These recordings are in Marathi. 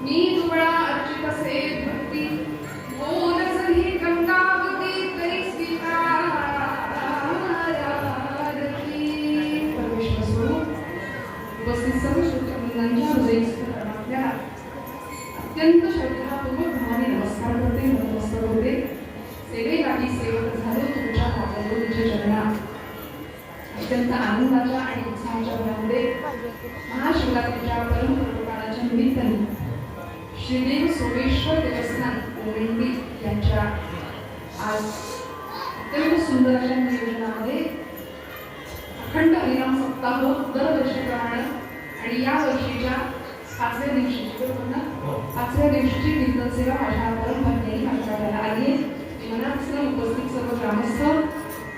मी दुबळा अर्चित असे भक्ती बोलसही गंगावती तरी स्वीकारती परमेश्वर स्वरूप उपस्थित सर्व श्रोतृवृंदांच्या हृदयस्थ आपल्याला अत्यंत श्रद्धापूर्वक भावाने नमस्कार करते नमस्कार होते सेवेसाठी सेवक झालो तुमच्या तुमच्या चरणात अत्यंत आनंदाच्या आणि उत्साहाच्या भरामध्ये महाशिवरात्रीच्या परमपरोपकाराच्या निमित्ताने श्रीदेव सोमेश्वर देवस्थान कोविंदी यांच्या आज अत्यंत सुंदर अशा नियोजनामध्ये अखंड हरिनाम सप्ताह दरवर्षीप्रमाणे आणि या वर्षीच्या पाचव्या दिवशीची कीर्तन सेवा माझ्या परम भक्तांनी हाताळायला आली आहे. मनापासून उपस्थित सर्व ग्रामस्थ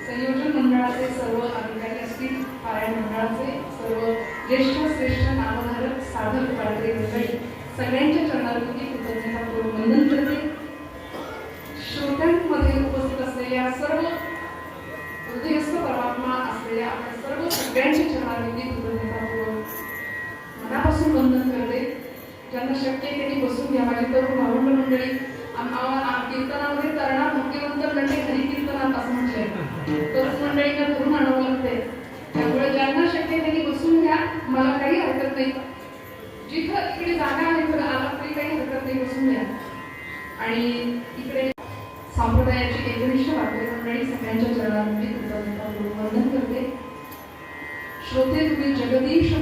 संयोजन मंडळाचे सर्व अधिकारी असतील पारायण मंडळाचे सर्व ज्येष्ठ श्रेष्ठ नामधारक साधक पाळकरी मंडळी सगळ्यांच्या चरणावरती कृतज्ञतापूर्वक वंदन करते. श्रोत्यांमध्ये उपस्थित असलेल्या सर्व हृदयस्थ परमात्मा असलेल्या आपण सर्व सगळ्यांच्या चरणावरती कृतज्ञतापूर्वक मनापासून वंदन करते. ज्यांना शक्य आहे त्यांनी बसून घ्या. माझी तरुण भावंड मंडळी कीर्तनामध्ये तरणा भक्तिवंत मंडळी हरिकीर्तनात असं म्हटलंय तरुण मंडळींना धरून आणावं लागतंय. त्यामुळे ज्यांना शक्य आहे त्यांनी बसून घ्या. मला काही हरकत नाही. जिथं इकडे जागा आहे तर आला तरी काही हरकत नाही, बसून घ्या. आणि इकडे संप्रदायाची एकनिष्ठ वारकरी मंडळी सगळ्यांच्या चरणावरती कृतज्ञतापूर्वक वंदन करते. श्रोते तुम्ही जगदीश